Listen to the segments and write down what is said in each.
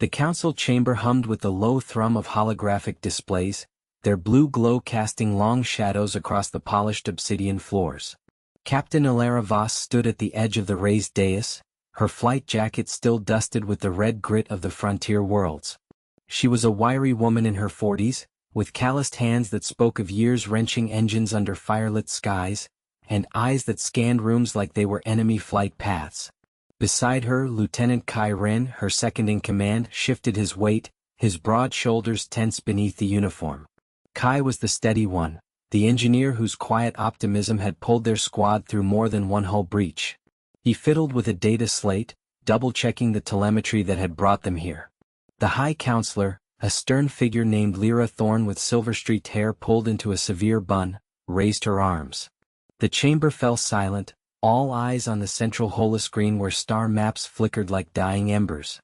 The council chamber hummed with the low thrum of holographic displays, their blue glow casting long shadows across the polished obsidian floors. Captain Ilara Voss stood at the edge of the raised dais, her flight jacket still dusted with the red grit of the frontier worlds. She was a wiry woman in her 40s, with calloused hands that spoke of years-wrenching engines under firelit skies, and eyes that scanned rooms like they were enemy flight paths. Beside her, Lieutenant Kai Ren, her second-in-command, shifted his weight, his broad shoulders tense beneath the uniform. Kai was the steady one, the engineer whose quiet optimism had pulled their squad through more than one hull breach. He fiddled with a data slate, double-checking the telemetry that had brought them here. The High Counselor, a stern figure named Lyra Thorne with silver-streaked hair pulled into a severe bun, raised her arms. The chamber fell silent, all eyes on the central holoscreen where star maps flickered like dying embers.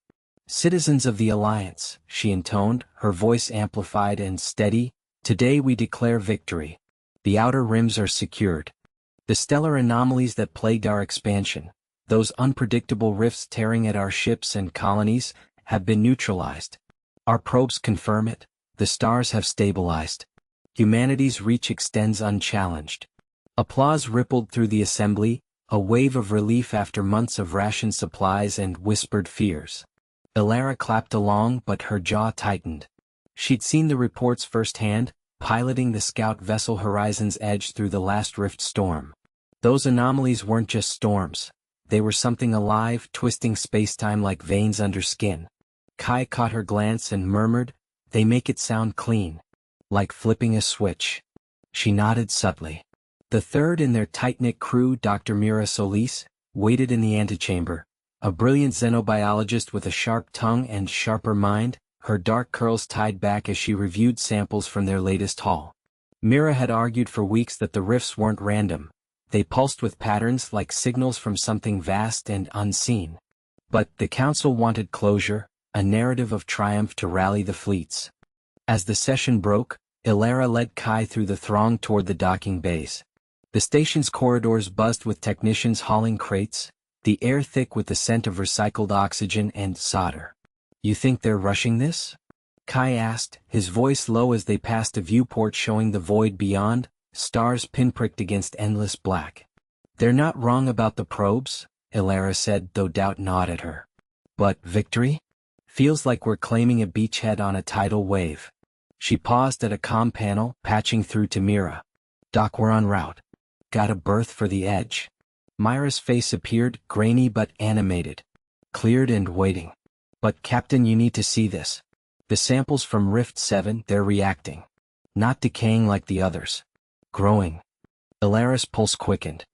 "Citizens of the Alliance," she intoned, her voice amplified and steady, "today we declare victory. The outer rims are secured. The stellar anomalies that plagued our expansion, those unpredictable rifts tearing at our ships and colonies, have been neutralized. Our probes confirm it, the stars have stabilized. Humanity's reach extends unchallenged." Applause rippled through the assembly, a wave of relief after months of ration supplies and whispered fears. Ilara clapped along, but her jaw tightened. She'd seen the reports firsthand, piloting the scout vessel Horizon's Edge through the last rift storm. Those anomalies weren't just storms. They were something alive, twisting spacetime like veins under skin. Kai caught her glance and murmured, "They make it sound clean. Like flipping a switch." She nodded subtly. The third in their tight-knit crew, Dr. Mira Solis, waited in the antechamber, a brilliant xenobiologist with a sharp tongue and sharper mind, her dark curls tied back as she reviewed samples from their latest haul. Mira had argued for weeks that the rifts weren't random. They pulsed with patterns like signals from something vast and unseen. But the council wanted closure, a narrative of triumph to rally the fleets. As the session broke, Ilara led Kai through the throng toward the docking bays. The station's corridors buzzed with technicians hauling crates, the air thick with the scent of recycled oxygen and solder. "You think they're rushing this?" Kai asked, his voice low as they passed a viewport showing the void beyond, stars pinpricked against endless black. "They're not wrong about the probes," Ilara said, though doubt gnawed at her. "But victory? Feels like we're claiming a beachhead on a tidal wave." She paused at a comm panel, patching through to Mira. "Doc, we're en route. Got a berth for the Edge?" Myra's face appeared, grainy but animated. "Cleared and waiting. But Captain, you need to see this. The samples from Rift 7, they're reacting. Not decaying like the others. Growing." Ilara's pulse quickened.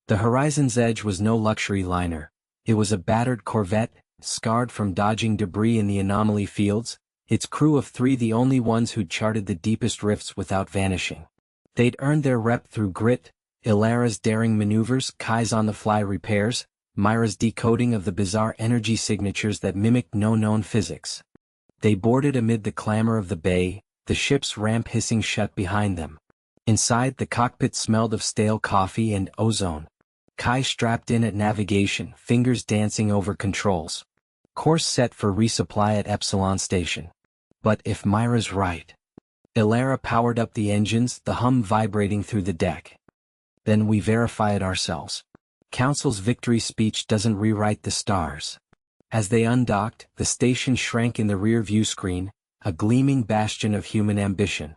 The Horizon's Edge was no luxury liner. It was a battered corvette, scarred from dodging debris in the anomaly fields, its crew of 3 the only ones who'd charted the deepest rifts without vanishing. They'd earned their rep through grit, Ilara's daring maneuvers, Kai's on-the-fly repairs, Myra's decoding of the bizarre energy signatures that mimicked no known physics. They boarded amid the clamor of the bay, the ship's ramp hissing shut behind them. Inside, the cockpit smelled of stale coffee and ozone. Kai strapped in at navigation, fingers dancing over controls. Course set for resupply at Epsilon Station. But if Myra's right... Ilara powered up the engines, the hum vibrating through the deck. "Then we verify it ourselves. Council's victory speech doesn't rewrite the stars." As they undocked, the station shrank in the rear view screen, a gleaming bastion of human ambition.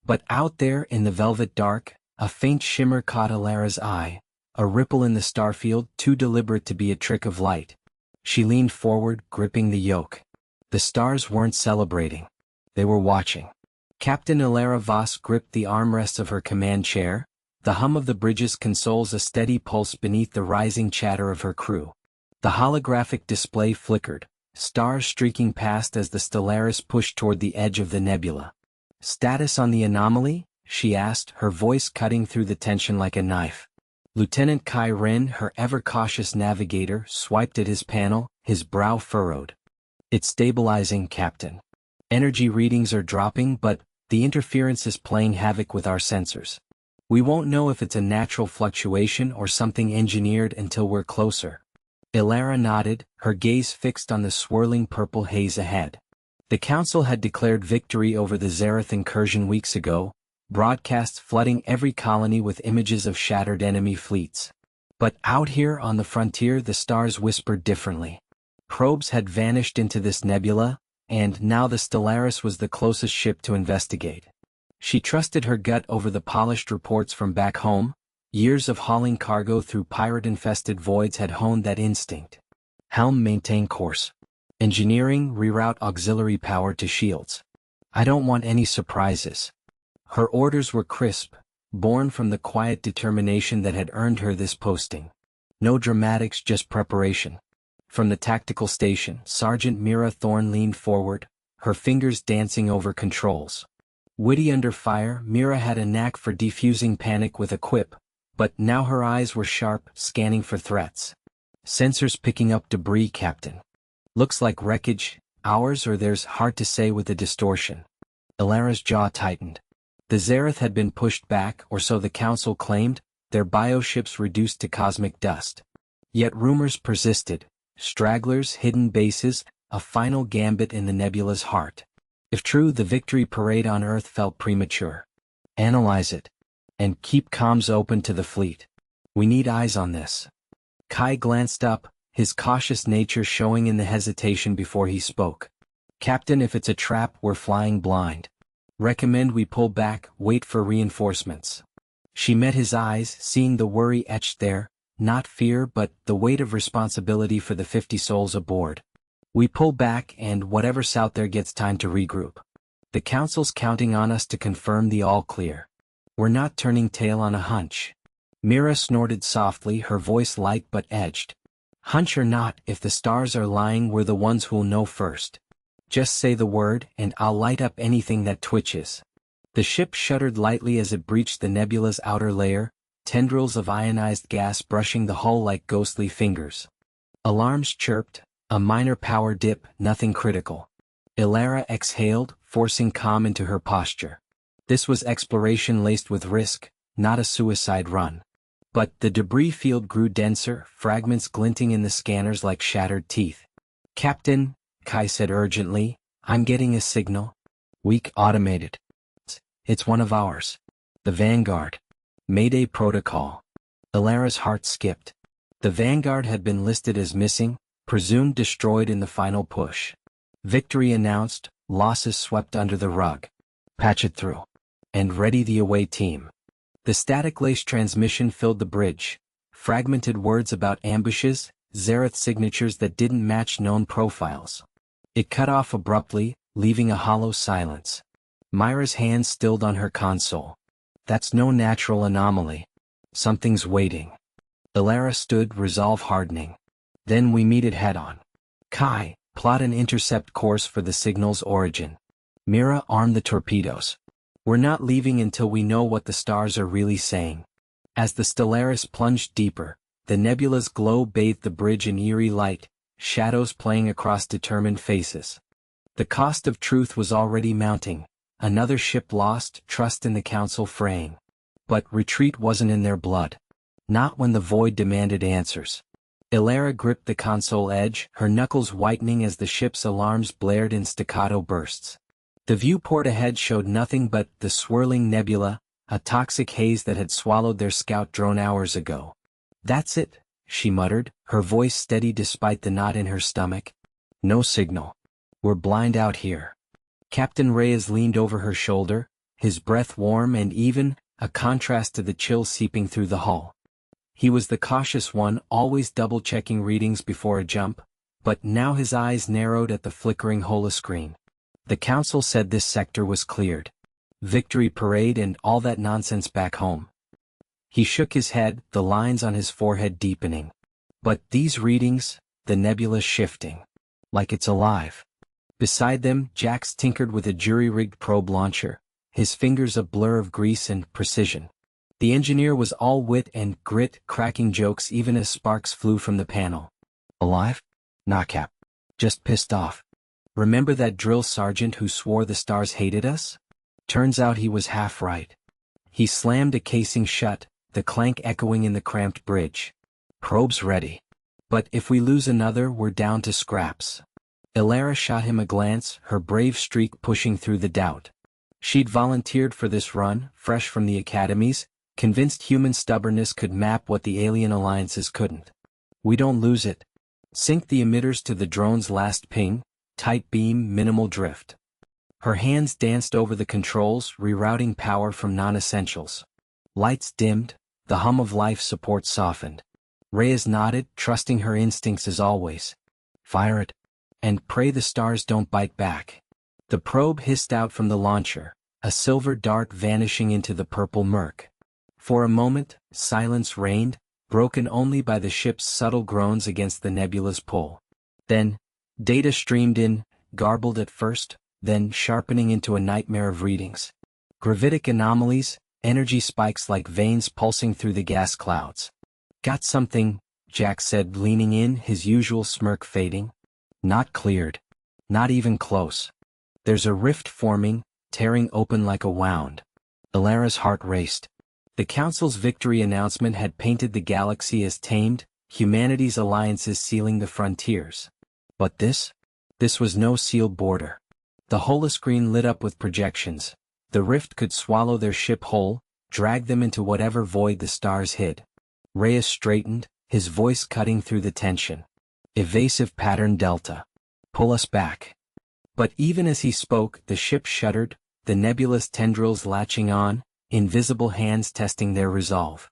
But out there in the velvet dark, a faint shimmer caught Ilara's eye, a ripple in the starfield too deliberate to be a trick of light. She leaned forward, gripping the yoke. The stars weren't celebrating. They were watching. Captain Ilara Voss gripped the armrests of her command chair, the hum of the bridge's consoles a steady pulse beneath the rising chatter of her crew. The holographic display flickered, stars streaking past as the Stellaris pushed toward the edge of the nebula. "Status on the anomaly?" she asked, her voice cutting through the tension like a knife. Lieutenant Kai Ren, her ever-cautious navigator, swiped at his panel, his brow furrowed. "It's stabilizing, Captain. Energy readings are dropping, but the interference is playing havoc with our sensors. We won't know if it's a natural fluctuation or something engineered until we're closer." Ilara nodded, her gaze fixed on the swirling purple haze ahead. The Council had declared victory over the Zareth incursion weeks ago, broadcasts flooding every colony with images of shattered enemy fleets. But out here on the frontier the stars whispered differently. Probes had vanished into this nebula, and now the Stellaris was the closest ship to investigate. She trusted her gut over the polished reports from back home. Years of hauling cargo through pirate-infested voids had honed that instinct. Helm, maintain course. Engineering, reroute auxiliary power to shields. I don't want any surprises. Her orders were crisp, born from the quiet determination that had earned her this posting. No dramatics, just preparation. From the tactical station, Sergeant Mira Thorne leaned forward, her fingers dancing over controls. Witty under fire, Mira had a knack for defusing panic with a quip, but now her eyes were sharp, scanning for threats. Sensors picking up debris, Captain. Looks like wreckage, ours or theirs, hard to say with the distortion. Ilara's jaw tightened. The Zareth had been pushed back, or so the Council claimed, their bioships reduced to cosmic dust. Yet rumors persisted, stragglers, hidden bases, a final gambit in the nebula's heart. If true, the victory parade on Earth felt premature. Analyze it. And keep comms open to the fleet. We need eyes on this. Kai glanced up, his cautious nature showing in the hesitation before he spoke. Captain, if it's a trap, we're flying blind. Recommend we pull back, wait for reinforcements. She met his eyes, seeing the worry etched there, not fear but the weight of responsibility for the 50 souls aboard. We pull back and whatever's out there gets time to regroup. The Council's counting on us to confirm the all clear. We're not turning tail on a hunch. Mira snorted softly, her voice light but edged. Hunch or not, if the stars are lying, we're the ones who'll know first. Just say the word, and I'll light up anything that twitches. The ship shuddered lightly as it breached the nebula's outer layer, tendrils of ionized gas brushing the hull like ghostly fingers. Alarms chirped, a minor power dip, nothing critical. Ilara exhaled, forcing calm into her posture. This was exploration laced with risk, not a suicide run. But the debris field grew denser, fragments glinting in the scanners like shattered teeth. Captain, Kai said urgently, I'm getting a signal. Weak, automated. It's one of ours. The Vanguard. Mayday protocol. Ilara's heart skipped. The Vanguard had been listed as missing, presumed destroyed in the final push. Victory announced, losses swept under the rug. Patch it through. And ready the away team. The static-laced transmission filled the bridge, fragmented words about ambushes, Zareth signatures that didn't match known profiles. It cut off abruptly, leaving a hollow silence. Myra's hand stilled on her console. That's no natural anomaly. Something's waiting. Ilara stood, resolve hardening. Then we meet it head-on. Kai, plot an intercept course for the signal's origin. Mira, arm the torpedoes. We're not leaving until we know what the stars are really saying. As the Stellaris plunged deeper, the nebula's glow bathed the bridge in eerie light, shadows playing across determined faces. The cost of truth was already mounting, another ship lost, trust in the Council fraying. But retreat wasn't in their blood. Not when the void demanded answers. Ilara gripped the console edge, her knuckles whitening as the ship's alarms blared in staccato bursts. The viewport ahead showed nothing but the swirling nebula, a toxic haze that had swallowed their scout drone hours ago. That's it, she muttered, her voice steady despite the knot in her stomach. No signal. We're blind out here. Captain Reyes leaned over her shoulder, his breath warm and even, a contrast to the chill seeping through the hull. He was the cautious one, always double-checking readings before a jump, but now his eyes narrowed at the flickering holoscreen. The Council said this sector was cleared. Victory parade and all that nonsense back home. He shook his head, the lines on his forehead deepening. But these readings, the nebula shifting. Like it's alive. Beside them, Jax tinkered with a jury-rigged probe launcher, his fingers a blur of grease and precision. The engineer was all wit and grit, cracking jokes even as sparks flew from the panel. Alive? Nah, Cap. Just pissed off. Remember that drill sergeant who swore the stars hated us? Turns out he was half right. He slammed a casing shut, the clank echoing in the cramped bridge. Probes ready. But if we lose another, we're down to scraps. Elara shot him a glance, her brave streak pushing through the doubt. She'd volunteered for this run, fresh from the academies, convinced human stubbornness could map what the alien alliances couldn't. We don't lose it. Sync the emitters to the drone's last ping, tight beam, minimal drift. Her hands danced over the controls, rerouting power from non-essentials. Lights dimmed, the hum of life support softened. Reyes nodded, trusting her instincts as always. Fire it. And pray the stars don't bite back. The probe hissed out from the launcher, a silver dart vanishing into the purple murk. For a moment, silence reigned, broken only by the ship's subtle groans against the nebula's pull. Then, data streamed in, garbled at first, then sharpening into a nightmare of readings. Gravitic anomalies, energy spikes like veins pulsing through the gas clouds. Got something, Jack said, leaning in, his usual smirk fading. Not cleared. Not even close. There's a rift forming, tearing open like a wound. Elara's heart raced. The Council's victory announcement had painted the galaxy as tamed, humanity's alliances sealing the frontiers. But this was no sealed border. The holoscreen lit up with projections. The rift could swallow their ship whole, drag them into whatever void the stars hid. Reyes straightened, his voice cutting through the tension. Evasive pattern delta. Pull us back. But even as he spoke, the ship shuddered, the nebulous tendrils latching on, invisible hands testing their resolve.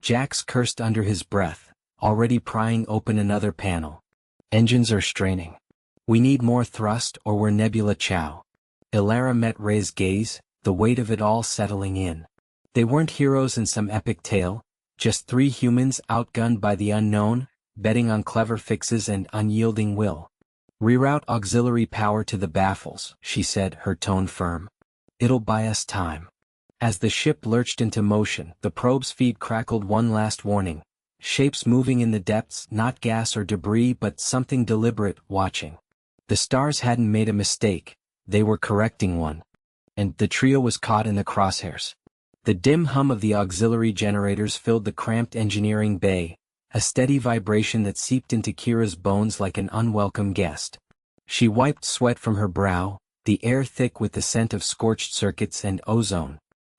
Jax cursed under his breath, already prying open another panel. Engines are straining. We need more thrust or we're nebula chow. Elara met Rey's gaze, the weight of it all settling in. They weren't heroes in some epic tale, just three humans outgunned by the unknown, betting on clever fixes and unyielding will. Reroute auxiliary power to the baffles, she said, her tone firm. It'll buy us time. As the ship lurched into motion, the probe's feed crackled one last warning. Shapes moving in the depths, not gas or debris but something deliberate, watching. The stars hadn't made a mistake, they were correcting one. And the trio was caught in the crosshairs. The dim hum of the auxiliary generators filled the cramped engineering bay, a steady vibration that seeped into Kira's bones like an unwelcome guest. She wiped sweat from her brow, the air thick with the scent of scorched circuits and ozone.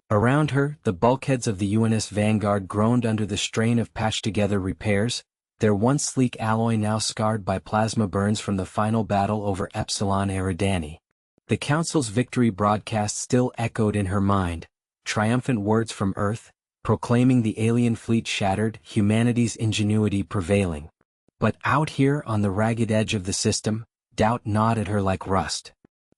Around her, the bulkheads of the UNS Vanguard groaned under the strain of patched-together repairs, their once sleek alloy now scarred by plasma burns from the final battle over Epsilon Eridani. The Council's victory broadcast still echoed in her mind, triumphant words from Earth, proclaiming the alien fleet shattered, humanity's ingenuity prevailing. But out here on the ragged edge of the system, doubt gnawed at her like rust.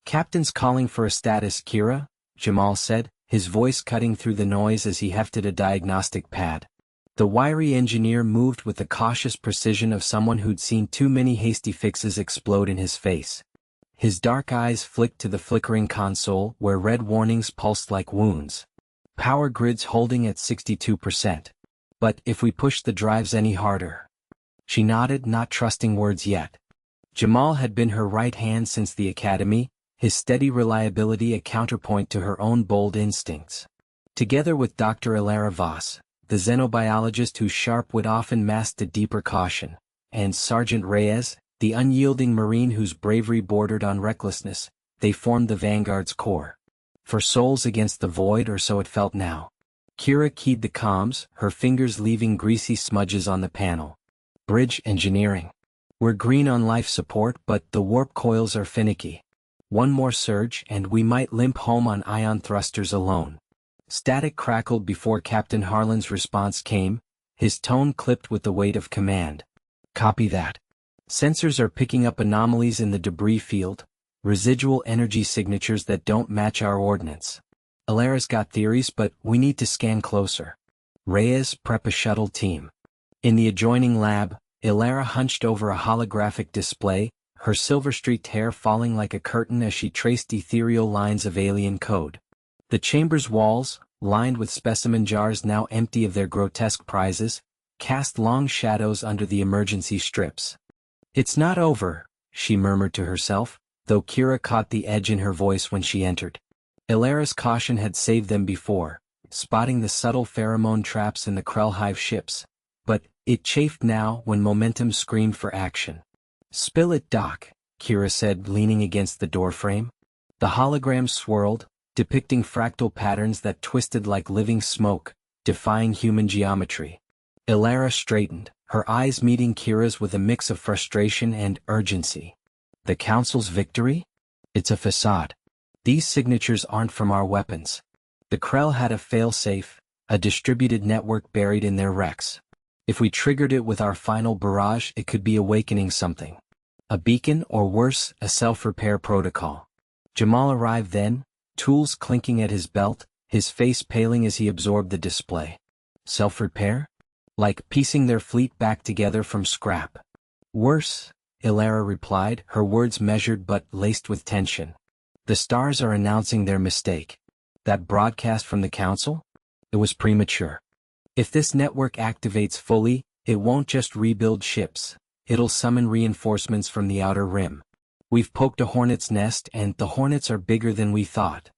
Captain's calling for a status, Kira, Jamal said, his voice cutting through the noise as he hefted a diagnostic pad. The wiry engineer moved with the cautious precision of someone who'd seen too many hasty fixes explode in his face. His dark eyes flicked to the flickering console where red warnings pulsed like wounds. Power grids holding at 62%. But if we push the drives any harder? She nodded, not trusting words yet. Jamal had been her right hand since the academy, his steady reliability a counterpoint to her own bold instincts. Together with Dr. Elara Voss, the xenobiologist whose sharp wit often masked a deeper caution, and Sergeant Reyes, the unyielding marine whose bravery bordered on recklessness, they formed the Vanguard's core. For souls against the void, or so it felt now. Kira keyed the comms, her fingers leaving greasy smudges on the panel. Bridge engineering. We're green on life support, but the warp coils are finicky. One more surge and we might limp home on ion thrusters alone. Static crackled before Captain Harlan's response came, his tone clipped with the weight of command. Copy that. Sensors are picking up anomalies in the debris field, residual energy signatures that don't match our ordnance. Elara's got theories, but we need to scan closer. Reyes, prep a shuttle team. In the adjoining lab, Elara hunched over a holographic display, her silver-streaked hair falling like a curtain as she traced ethereal lines of alien code. The chamber's walls, lined with specimen jars now empty of their grotesque prizes, cast long shadows under the emergency strips. It's not over, she murmured to herself, though Kira caught the edge in her voice when she entered. Elara's caution had saved them before, spotting the subtle pheromone traps in the Krell Hive ships, but It chafed now when momentum screamed for action. "Spill it, Doc," Kira said, leaning against the doorframe. The hologram swirled, depicting fractal patterns that twisted like living smoke, defying human geometry. Elara straightened, her eyes meeting Kira's with a mix of frustration and urgency. "The Council's victory? It's a facade. These signatures aren't from our weapons. The Krell had a failsafe, a distributed network buried in their wrecks. If we triggered it with our final barrage, it could be awakening something. A beacon, or worse, a self-repair protocol." Jamal arrived then, tools clinking at his belt, his face paling as he absorbed the display. Self-repair? Like piecing their fleet back together from scrap. "Worse," Elara replied, her words measured but laced with tension. "The stars are announcing their mistake. That broadcast from the Council? It was premature. If this network activates fully, it won't just rebuild ships. It'll summon reinforcements from the outer rim. We've poked a hornet's nest, and the hornets are bigger than we thought."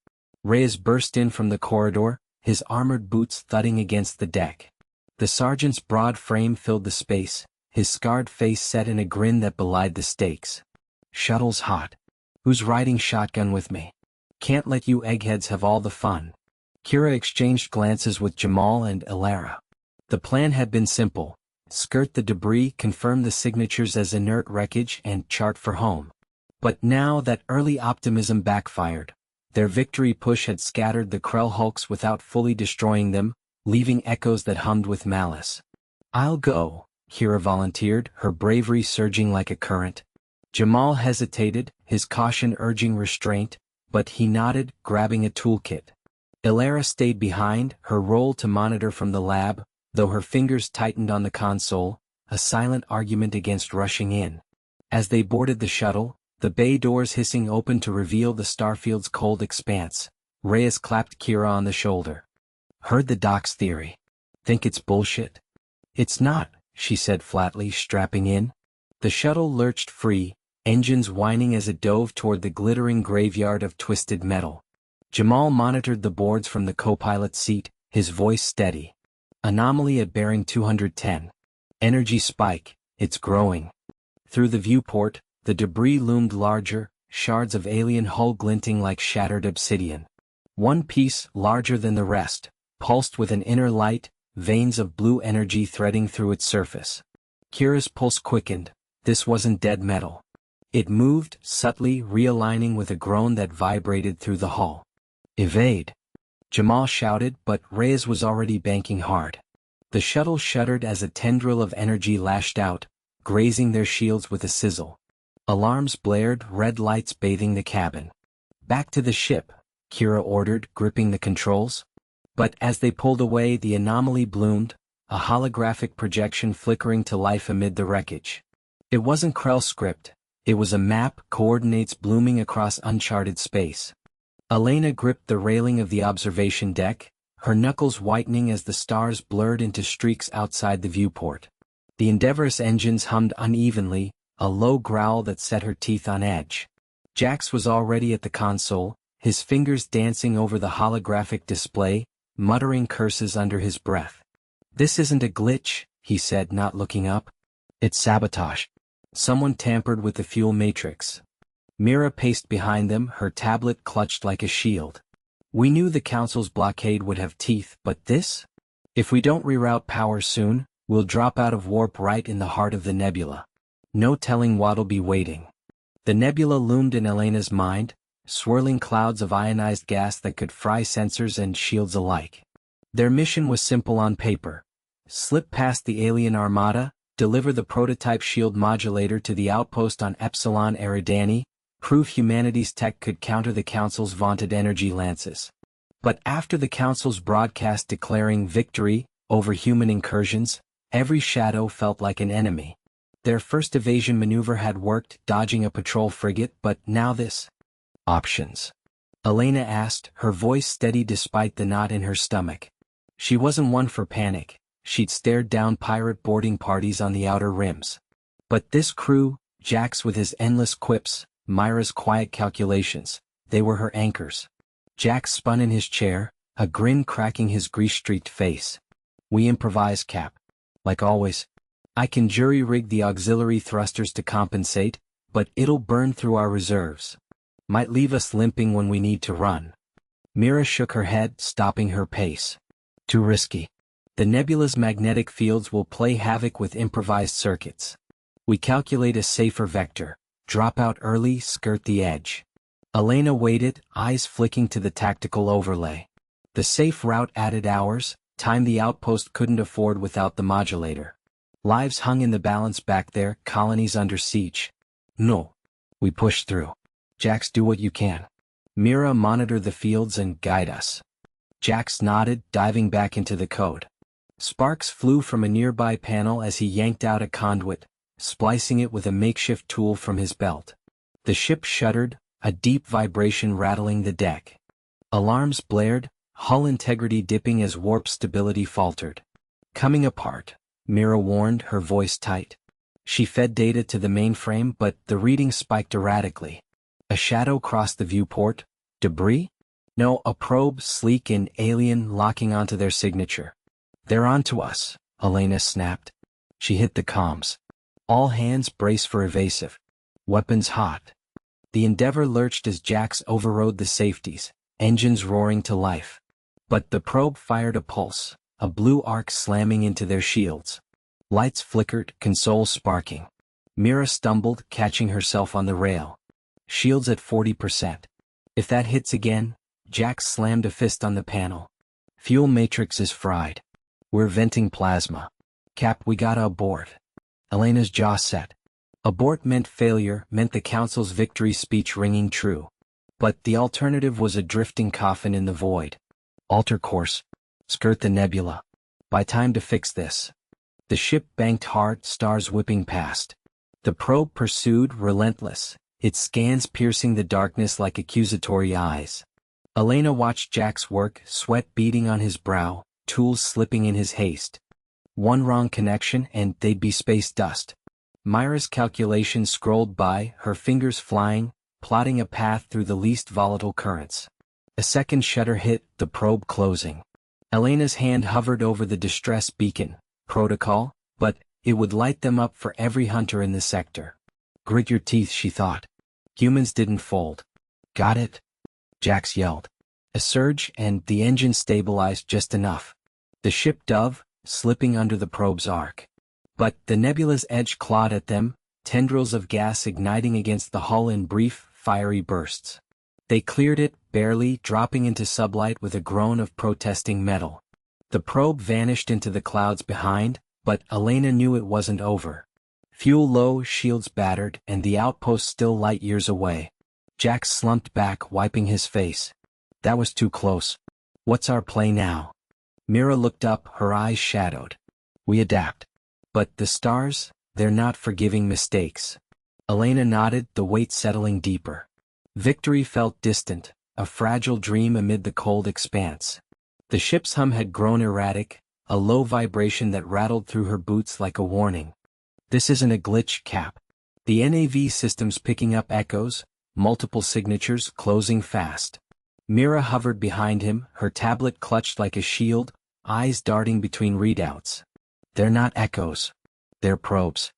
Reyes burst in from the corridor, his armored boots thudding against the deck. The sergeant's broad frame filled the space, his scarred face set in a grin that belied the stakes. "Shuttle's hot. Who's riding shotgun with me? Can't let you eggheads have all the fun." Kira exchanged glances with Jamal and Elara. The plan had been simple: skirt the debris, confirm the signatures as inert wreckage, and chart for home. But now that early optimism backfired. Their victory push had scattered the Krell hulks without fully destroying them, leaving echoes that hummed with malice. "I'll go," Kira volunteered, her bravery surging like a current. Jamal hesitated, his caution urging restraint, but he nodded, grabbing a toolkit. Elara stayed behind, her role to monitor from the lab, though her fingers tightened on the console, a silent argument against rushing in. As they boarded the shuttle, the bay doors hissing open to reveal the starfield's cold expanse, Reyes clapped Kira on the shoulder. "Heard the doc's theory. Think it's bullshit?" "It's not," she said flatly, strapping in. The shuttle lurched free, engines whining as it dove toward the glittering graveyard of twisted metal. Jamal monitored the boards from the co-pilot's seat, his voice steady. "Anomaly at bearing 210. Energy spike, it's growing." Through the viewport, the debris loomed larger, shards of alien hull glinting like shattered obsidian. One piece, larger than the rest, pulsed with an inner light, veins of blue energy threading through its surface. Kira's pulse quickened. This wasn't dead metal. It moved, subtly realigning with a groan that vibrated through the hull. "Evade!" Jamal shouted, but Reyes was already banking hard. The shuttle shuddered as a tendril of energy lashed out, grazing their shields with a sizzle. Alarms blared, red lights bathing the cabin. "Back to the ship," Kira ordered, gripping the controls. But as they pulled away, the anomaly bloomed, a holographic projection flickering to life amid the wreckage. It wasn't Krell script, it was a map, coordinates blooming across uncharted space. Elena gripped the railing of the observation deck, her knuckles whitening as the stars blurred into streaks outside the viewport. The Endeavor's engines hummed unevenly, a low growl that set her teeth on edge. Jax was already at the console, his fingers dancing over the holographic display, muttering curses under his breath. "This isn't a glitch," he said, not looking up. "It's sabotage. Someone tampered with the fuel matrix." Mira paced behind them, her tablet clutched like a shield. "We knew the Council's blockade would have teeth, but this? If we don't reroute power soon, we'll drop out of warp right in the heart of the nebula. No telling what'll be waiting." The nebula loomed in Elena's mind, swirling clouds of ionized gas that could fry sensors and shields alike. Their mission was simple on paper. Slip past the alien armada, deliver the prototype shield modulator to the outpost on Epsilon Eridani, prove humanity's tech could counter the Council's vaunted energy lances. But after the Council's broadcast declaring victory over human incursions, every shadow felt like an enemy. Their first evasion maneuver had worked, dodging a patrol frigate, but now this. "Options?" Elena asked, her voice steady despite the knot in her stomach. She wasn't one for panic. She'd stared down pirate boarding parties on the outer rims. But this crew, Jax with his endless quips, Myra's quiet calculations, they were her anchors. Jax spun in his chair, a grin cracking his grease-streaked face. "We improvise, Cap. Like always, I can jury-rig the auxiliary thrusters to compensate, but it'll burn through our reserves. Might leave us limping when we need to run. Mira shook her head, stopping her pace. Too risky. The nebula's magnetic fields will play havoc with improvised circuits. We calculate a safer vector. Drop out early, skirt the edge. Elena waited, eyes flicking to the tactical overlay. The safe route added hours, time the outpost couldn't afford without the modulator. Lives hung in the balance back there, colonies under siege. No. We push through. Jax, do what you can. Mira, monitor the fields and guide us. Jax nodded, diving back into the code. Sparks flew from a nearby panel as he yanked out a conduit, splicing it with a makeshift tool from his belt. The ship shuddered, a deep vibration rattling the deck. Alarms blared, hull integrity dipping as warp stability faltered. Coming apart, Mira warned, her voice tight. She fed data to the mainframe, but the reading spiked erratically. A shadow crossed the viewport. Debris? No, a probe, sleek and alien, locking onto their signature. They're onto us, Elena snapped. She hit the comms. All hands brace for evasive. Weapons hot. The Endeavor lurched as Jax overrode the safeties, engines roaring to life. But the probe fired a pulse, a blue arc slamming into their shields. Lights flickered, consoles sparking. Mira stumbled, catching herself on the rail. Shields at 40%. If that hits again, Jax slammed a fist on the panel. Fuel matrix is fried. We're venting plasma. Cap, we gotta abort. Elena's jaw set. Abort meant failure, meant the Council's victory speech ringing true. But the alternative was a drifting coffin in the void. Alter course. Skirt the nebula. By time to fix this. The ship banked hard, stars whipping past. The probe pursued, relentless, its scans piercing the darkness like accusatory eyes. Elena watched Jax work, sweat beading on his brow, tools slipping in his haste. One wrong connection and they'd be space dust. Myra's calculations scrolled by, her fingers flying, plotting a path through the least volatile currents. A second shutter hit, the probe closing. Elena's hand hovered over the distress beacon. Protocol, but it would light them up for every hunter in the sector. Grit your teeth, she thought. Humans didn't fold. Got it? Jax yelled. A surge, and the engine stabilized just enough. The ship dove, slipping under the probe's arc. But the nebula's edge clawed at them, tendrils of gas igniting against the hull in brief, fiery bursts. They cleared it, barely, dropping into sublight with a groan of protesting metal. The probe vanished into the clouds behind, but Elena knew it wasn't over. Fuel low, shields battered, and the outpost still light years away. Jax slumped back, wiping his face. That was too close. What's our play now? Mira looked up, her eyes shadowed. We adapt. But the stars, they're not forgiving mistakes. Elena nodded, the weight settling deeper. Victory felt distant, a fragile dream amid the cold expanse. The ship's hum had grown erratic, a low vibration that rattled through her boots like a warning. This isn't a glitch, Cap. The NAV system's picking up echoes, multiple signatures closing fast. Mira hovered behind him, her tablet clutched like a shield, eyes darting between readouts. They're not echoes. They're probes.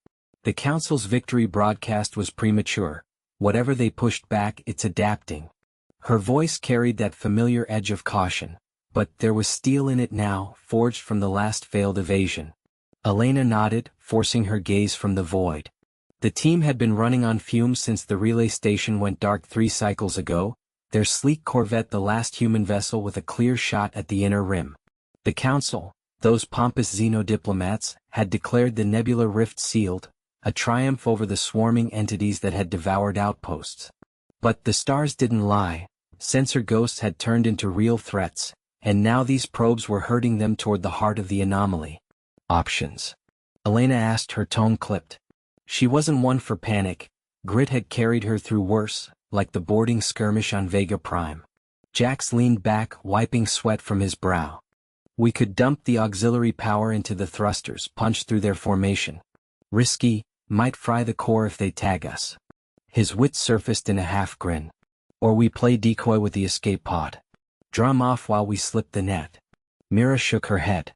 The Council's victory broadcast was premature. Whatever they pushed back, it's adapting. Her voice carried that familiar edge of caution. But there was steel in it now, forged from the last failed evasion. Elena nodded, forcing her gaze from the void. The team had been running on fumes since the relay station went dark 3 cycles ago, their sleek corvette the last human vessel with a clear shot at the inner rim. The Council, those pompous xenodiplomats, had declared the nebula rift sealed, a triumph over the swarming entities that had devoured outposts. But the stars didn't lie. Sensor ghosts had turned into real threats. And now these probes were herding them toward the heart of the anomaly. Options. Elena asked, her tone clipped. She wasn't one for panic. Grit had carried her through worse, like the boarding skirmish on Vega Prime. Jax leaned back, wiping sweat from his brow. We could dump the auxiliary power into the thrusters, punch through their formation. Risky, might fry the core if they tag us. His wit surfaced in a half grin. Or we play decoy with the escape pod. Drum off while we slip the net. Mira shook her head.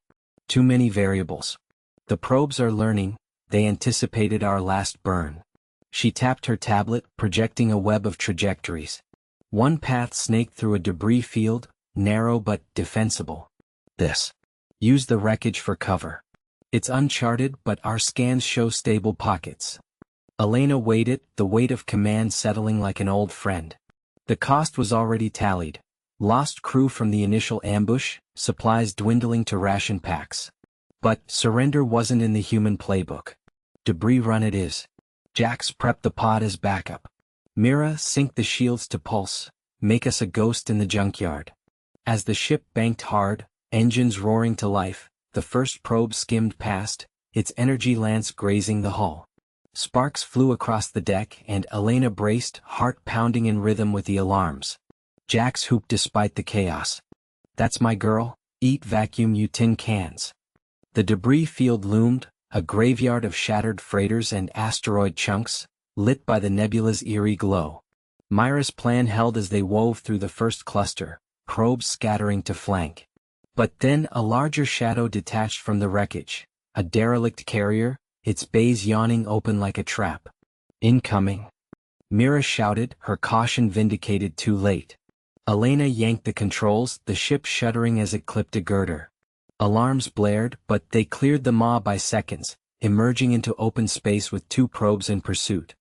Too many variables. The probes are learning, they anticipated our last burn. She tapped her tablet, projecting a web of trajectories. One path snaked through a debris field, narrow but defensible. This. Use the wreckage for cover. It's uncharted, but our scans show stable pockets. Elena waited, the weight of command settling like an old friend. The cost was already tallied. Lost crew from the initial ambush, supplies dwindling to ration packs. But surrender wasn't in the human playbook. Debris run it is. Jax prepped the pod as backup. Mira, sync the shields to pulse, make us a ghost in the junkyard. As the ship banked hard, engines roaring to life, the first probe skimmed past, its energy lance grazing the hull. Sparks flew across the deck and Elena braced, heart pounding in rhythm with the alarms. Jax whooped despite the chaos. That's my girl, eat vacuum you tin cans. The debris field loomed, a graveyard of shattered freighters and asteroid chunks, lit by the nebula's eerie glow. Myra's plan held as they wove through the first cluster, probes scattering to flank. But then a larger shadow detached from the wreckage, a derelict carrier, its bays yawning open like a trap. Incoming. Mira shouted, her caution vindicated too late. Elena yanked the controls, the ship shuddering as it clipped a girder. Alarms blared, but they cleared the maw by seconds, emerging into open space with 2 probes in pursuit.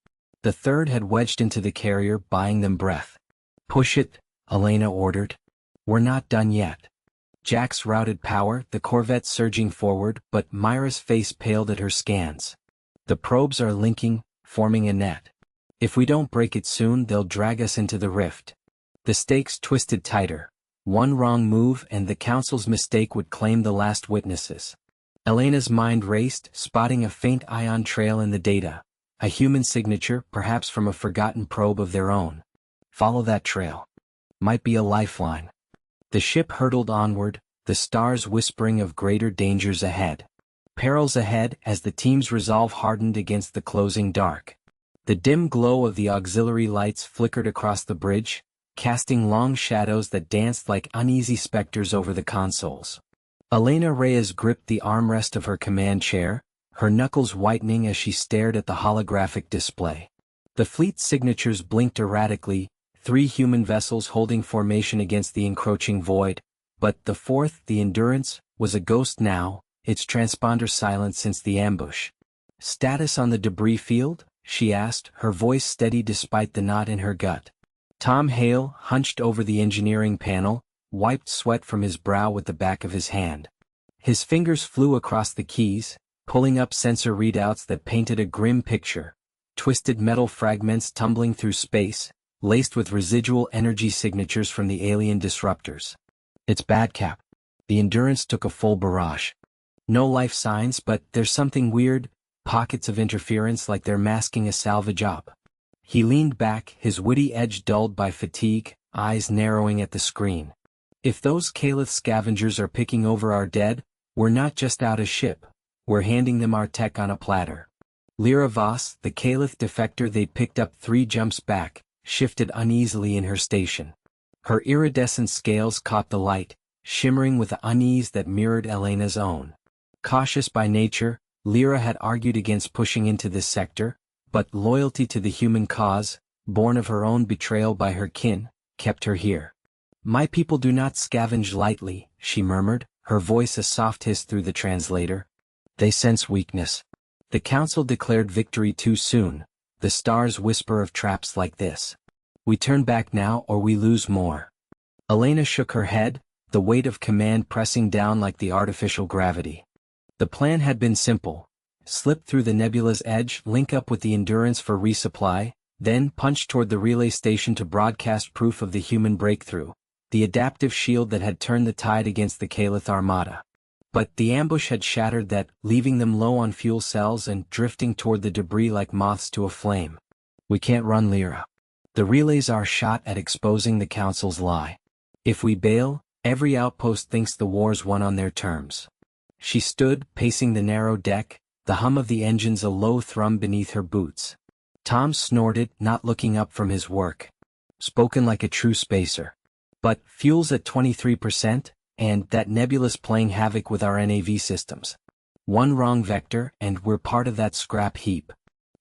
The third had wedged into the carrier, buying them breath. Push it, Elena ordered. We're not done yet. Jax routed power, the corvette surging forward, but Myra's face paled at her scans. The probes are linking, forming a net. If we don't break it soon, they'll drag us into the rift. The stakes twisted tighter. One wrong move and the council's mistake would claim the last witnesses. Elena's mind raced, spotting a faint ion trail in the data. A human signature, perhaps from a forgotten probe of their own. Follow that trail. Might be a lifeline. The ship hurtled onward, the stars whispering of greater dangers ahead. Perils ahead as the team's resolve hardened against the closing dark. The dim glow of the auxiliary lights flickered across the bridge, casting long shadows that danced like uneasy specters over the consoles. Elena Reyes gripped the armrest of her command chair, her knuckles whitening as she stared at the holographic display. The fleet's signatures blinked erratically, 3 human vessels holding formation against the encroaching void, but the fourth, the Endurance, was a ghost now, its transponder silent since the ambush. Status on the debris field? She asked, her voice steady despite the knot in her gut. Tom Hale, hunched over the engineering panel, wiped sweat from his brow with the back of his hand. His fingers flew across the keys, pulling up sensor readouts that painted a grim picture. Twisted metal fragments tumbling through space, laced with residual energy signatures from the alien disruptors. It's bad, Cap. The Endurance took a full barrage. No life signs, but there's something weird, pockets of interference like they're masking a salvage op. He leaned back, his witty edge dulled by fatigue, eyes narrowing at the screen. If those Caliph scavengers are picking over our dead, we're not just out a ship, we're handing them our tech on a platter. Lyra Voss, the Caliph defector they'd picked up 3 jumps back, shifted uneasily in her station. Her iridescent scales caught the light, shimmering with the unease that mirrored Elena's own. Cautious by nature, Lyra had argued against pushing into this sector, but loyalty to the human cause, born of her own betrayal by her kin, kept her here. My people do not scavenge lightly, she murmured, her voice a soft hiss through the translator. They sense weakness. The council declared victory too soon, the stars whisper of traps like this. We turn back now or we lose more. Elena shook her head, the weight of command pressing down like the artificial gravity. The plan had been simple. Slip through the nebula's edge, link up with the Endurance for resupply, then punch toward the relay station to broadcast proof of the human breakthrough, the adaptive shield that had turned the tide against the Caliph Armada. But the ambush had shattered that, leaving them low on fuel cells and drifting toward the debris like moths to a flame. We can't run, Lyra. The relays are shot at exposing the Council's lie. If we bail, every outpost thinks the war's won on their terms. She stood, pacing the narrow deck, the hum of the engines a low thrum beneath her boots. Tom snorted, not looking up from his work. Spoken like a true spacer. But fuel's at 23%, and that nebula's playing havoc with our NAV systems. One wrong vector and we're part of that scrap heap.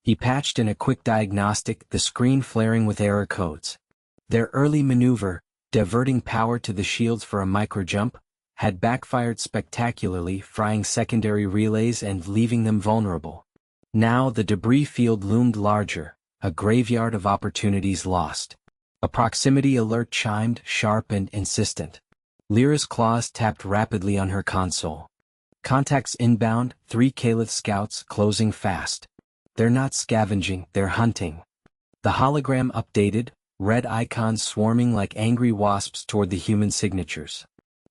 He patched in a quick diagnostic, the screen flaring with error codes. Their early maneuver, diverting power to the shields for a microjump, had backfired spectacularly, frying secondary relays and leaving them vulnerable. Now the debris field loomed larger, a graveyard of opportunities lost. A proximity alert chimed, sharp and insistent. Lyra's claws tapped rapidly on her console. Contacts inbound, 3 Calith scouts closing fast. They're not scavenging, they're hunting. The hologram updated, red icons swarming like angry wasps toward the human signatures.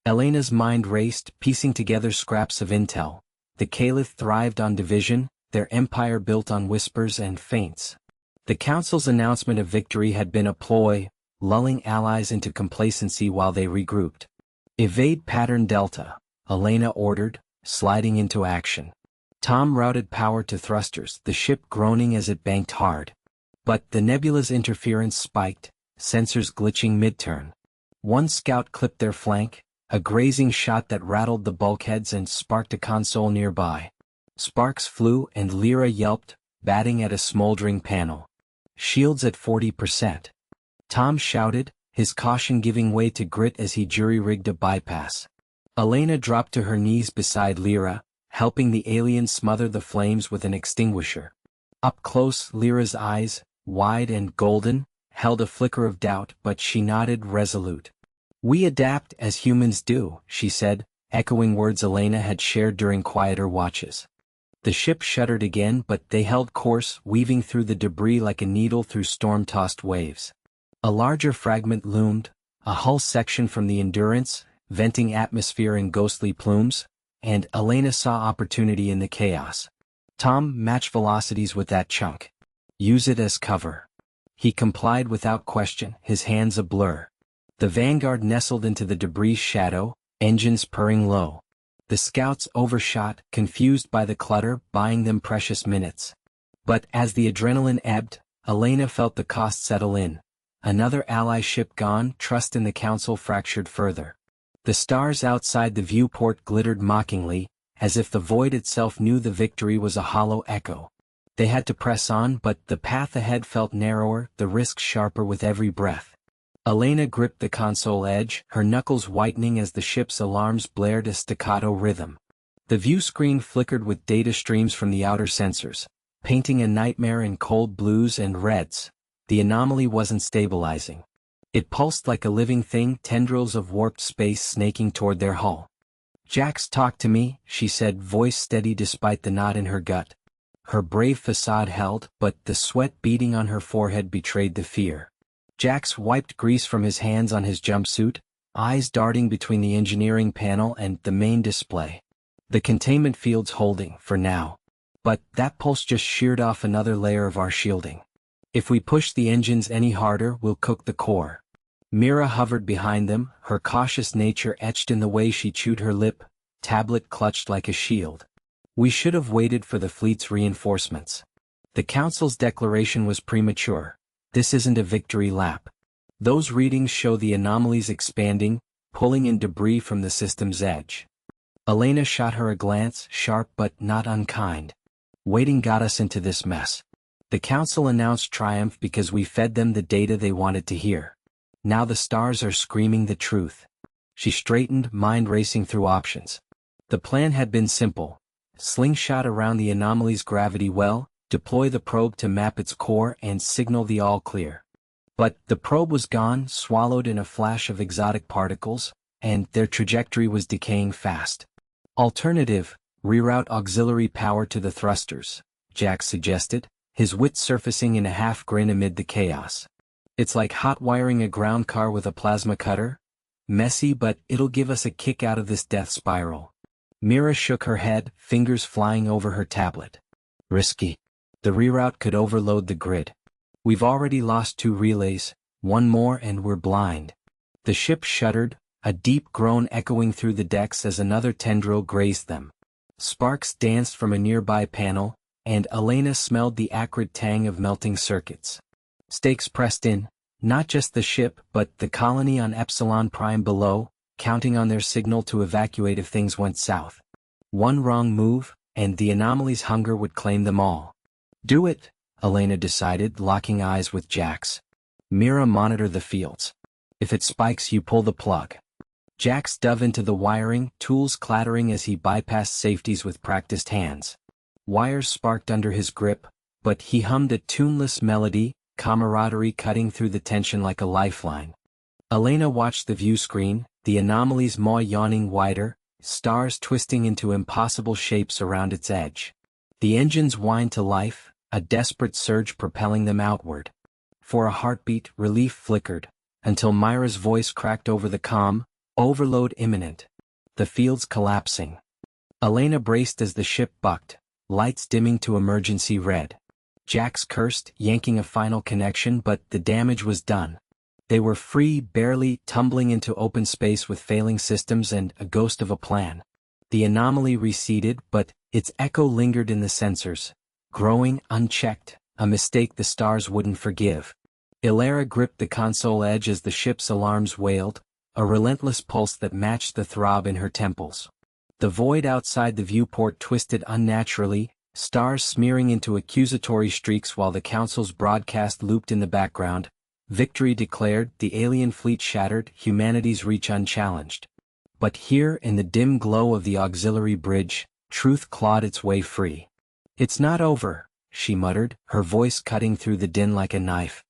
Elena's mind raced, piecing together scraps of intel. The Calith thrived on division, their empire built on whispers and feints. The Council's announcement of victory had been a ploy, lulling allies into complacency while they regrouped. Evade pattern Delta, Elena ordered, sliding into action. Tom routed power to thrusters, the ship groaning as it banked hard. But the nebula's interference spiked, sensors glitching mid-turn. One scout clipped their flank, a grazing shot that rattled the bulkheads and sparked a console nearby. Sparks flew and Lyra yelped, batting at a smoldering panel. Shields at 40%. Tom shouted, his caution giving way to grit as he jury-rigged a bypass. Elena dropped to her knees beside Lyra, helping the alien smother the flames with an extinguisher. Up close, Lyra's eyes, wide and golden, held a flicker of doubt, but she nodded resolute. "We adapt as humans do," she said, echoing words Elena had shared during quieter watches. The ship shuddered again, but they held course, weaving through the debris like a needle through storm-tossed waves. A larger fragment loomed, a hull section from the Endurance, venting atmosphere in ghostly plumes, and Elena saw opportunity in the chaos. "Tom, match velocities with that chunk. Use it as cover." He complied without question, his hands a blur. The Vanguard nestled into the debris shadow, engines purring low. The scouts overshot, confused by the clutter, buying them precious minutes. But as the adrenaline ebbed, Elena felt the cost settle in. Another ally ship gone, trust in the Council fractured further. The stars outside the viewport glittered mockingly, as if the void itself knew the victory was a hollow echo. They had to press on, but the path ahead felt narrower, the risk sharper with every breath. Elena gripped the console edge, her knuckles whitening as the ship's alarms blared a staccato rhythm. The view screen flickered with data streams from the outer sensors, painting a nightmare in cold blues and reds. The anomaly wasn't stabilizing. It pulsed like a living thing, tendrils of warped space snaking toward their hull. "Jax, talk to me," she said, voice steady despite the knot in her gut. Her brave facade held, but the sweat beading on her forehead betrayed the fear. Jax wiped grease from his hands on his jumpsuit, eyes darting between the engineering panel and the main display. "The containment field's holding, for now. But that pulse just sheared off another layer of our shielding. If we push the engines any harder, we'll cook the core." Mira hovered behind them, her cautious nature etched in the way she chewed her lip, tablet clutched like a shield. "We should have waited for the fleet's reinforcements. The Council's declaration was premature. This isn't a victory lap. Those readings show the anomalies expanding, pulling in debris from the system's edge." Elena shot her a glance, sharp but not unkind. "Waiting got us into this mess. The Council announced triumph because we fed them the data they wanted to hear. Now the stars are screaming the truth." She straightened, mind racing through options. The plan had been simple. Slingshot around the anomaly's gravity well, deploy the probe to map its core and signal the all-clear. But the probe was gone, swallowed in a flash of exotic particles, and their trajectory was decaying fast. "Alternative, reroute auxiliary power to the thrusters," Jack suggested, his wit surfacing in a half-grin amid the chaos. "It's like hot-wiring a ground car with a plasma cutter. Messy, but it'll give us a kick out of this death spiral." Mira shook her head, fingers flying over her tablet. "Risky. The reroute could overload the grid. We've already lost 2 relays, one more and we're blind." The ship shuddered, a deep groan echoing through the decks as another tendril grazed them. Sparks danced from a nearby panel, and Elena smelled the acrid tang of melting circuits. Stakes pressed in, not just the ship but the colony on Epsilon Prime below, counting on their signal to evacuate if things went south. One wrong move, and the anomaly's hunger would claim them all. Do it, Elena decided, locking eyes with Jax. Mira, monitor the fields. If it spikes, you pull the plug. Jax dove into the wiring, tools clattering as he bypassed safeties with practiced hands. Wires sparked under his grip, but he hummed a tuneless melody, camaraderie cutting through the tension like a lifeline. Elena watched the view screen, the anomaly's maw yawning wider, stars twisting into impossible shapes around its edge. The engines whined to life, a desperate surge propelling them outward. For a heartbeat, relief flickered, until Myra's voice cracked over the comm, overload imminent. The fields collapsing. Elena braced as the ship bucked, lights dimming to emergency red. Jax cursed, yanking a final connection, but the damage was done. They were free, barely tumbling into open space with failing systems and a ghost of a plan. The anomaly receded, but its echo lingered in the sensors, growing unchecked, a mistake the stars wouldn't forgive. Ilera gripped the console edge as the ship's alarms wailed, a relentless pulse that matched the throb in her temples. The void outside the viewport twisted unnaturally, stars smearing into accusatory streaks while the Council's broadcast looped in the background. Victory declared, the alien fleet shattered, humanity's reach unchallenged. But here, in the dim glow of the auxiliary bridge, truth clawed its way free. It's not over, she muttered, her voice cutting through the din like a knife.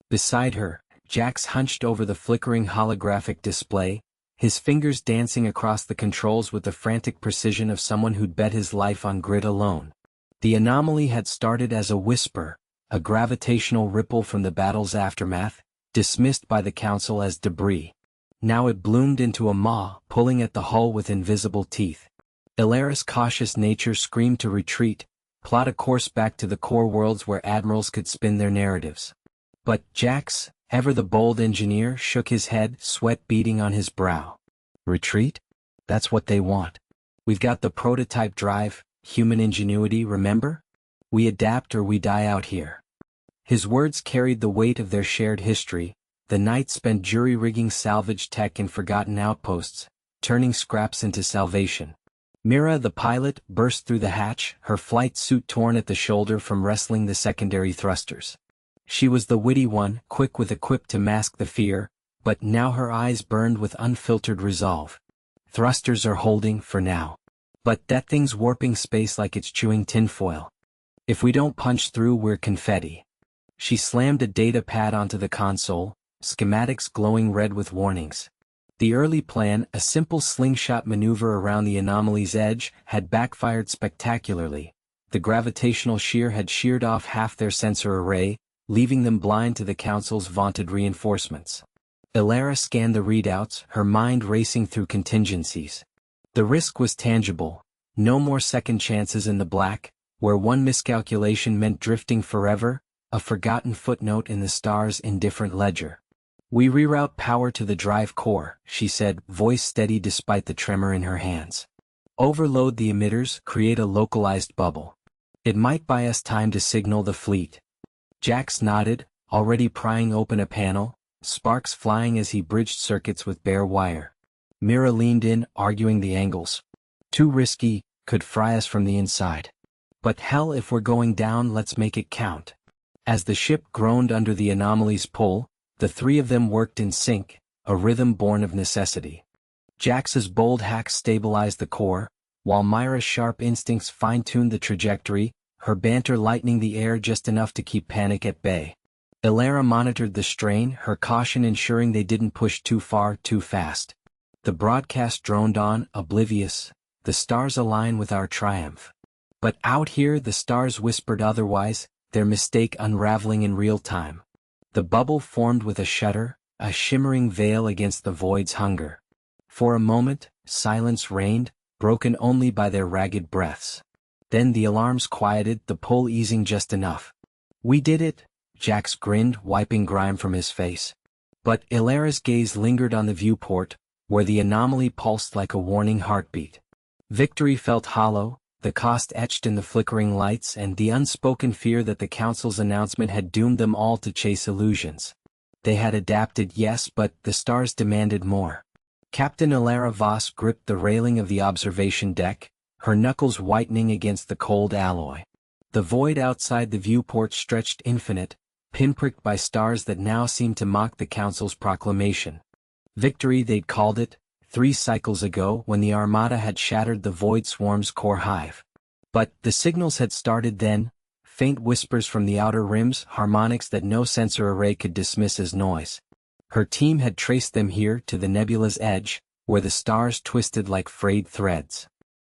Beside her, Jax hunched over the flickering holographic display, his fingers dancing across the controls with the frantic precision of someone who'd bet his life on grit alone. The anomaly had started as a whisper, a gravitational ripple from the battle's aftermath, dismissed by the Council as debris. Now it bloomed into a maw, pulling at the hull with invisible teeth. Ilera's cautious nature screamed to retreat, plot a course back to the core worlds where admirals could spin their narratives. But Jax, ever the bold engineer, shook his head, sweat beading on his brow. Retreat? That's what they want. We've got the prototype drive, human ingenuity, remember? We adapt or we die out here. His words carried the weight of their shared history, the night spent jury-rigging salvage tech in forgotten outposts, turning scraps into salvation. Mira, the pilot, burst through the hatch, her flight suit torn at the shoulder from wrestling the secondary thrusters. She was the witty one, quick with a quip to mask the fear, but now her eyes burned with unfiltered resolve. Thrusters are holding, for now. But that thing's warping space like it's chewing tinfoil. If we don't punch through, we're confetti. She slammed a data pad onto the console, schematics glowing red with warnings. The early plan, a simple slingshot maneuver around the anomaly's edge, had backfired spectacularly. The gravitational shear had sheared off half their sensor array, leaving them blind to the Council's vaunted reinforcements. Ilera scanned the readouts, her mind racing through contingencies. The risk was tangible. No more second chances in the black, where one miscalculation meant drifting forever, a forgotten footnote in the stars' indifferent ledger. We reroute power to the drive core, she said, voice steady despite the tremor in her hands. Overload the emitters, create a localized bubble. It might buy us time to signal the fleet. Jax nodded, already prying open a panel, sparks flying as he bridged circuits with bare wire. Mira leaned in, arguing the angles. Too risky, could fry us from the inside. But hell, if we're going down, let's make it count. As the ship groaned under the anomaly's pull, the three of them worked in sync, a rhythm born of necessity. Jax's bold hacks stabilized the core, while Myra's sharp instincts fine-tuned the trajectory, her banter lightening the air just enough to keep panic at bay. Ilera monitored the strain, her caution ensuring they didn't push too far, too fast. The broadcast droned on, oblivious, the stars align with our triumph. But out here the stars whispered otherwise, their mistake unraveling in real time. The bubble formed with a shudder, a shimmering veil against the void's hunger. For a moment, silence reigned, broken only by their ragged breaths. Then the alarms quieted, the pull easing just enough. We did it, Jax grinned, wiping grime from his face. But Ilera's gaze lingered on the viewport, where the anomaly pulsed like a warning heartbeat. Victory felt hollow, the cost etched in the flickering lights and the unspoken fear that the Council's announcement had doomed them all to chase illusions. They had adapted, yes, but the stars demanded more. Captain Ilera Voss gripped the railing of the observation deck, her knuckles whitening against the cold alloy. The void outside the viewport stretched infinite, pinpricked by stars that now seemed to mock the Council's proclamation. Victory, they'd called it, 3 cycles ago when the Armada had shattered the Void Swarm's core hive. But the signals had started then, faint whispers from the outer rims, harmonics that no sensor array could dismiss as noise. Her team had traced them here to the nebula's edge, where the stars twisted like frayed threads.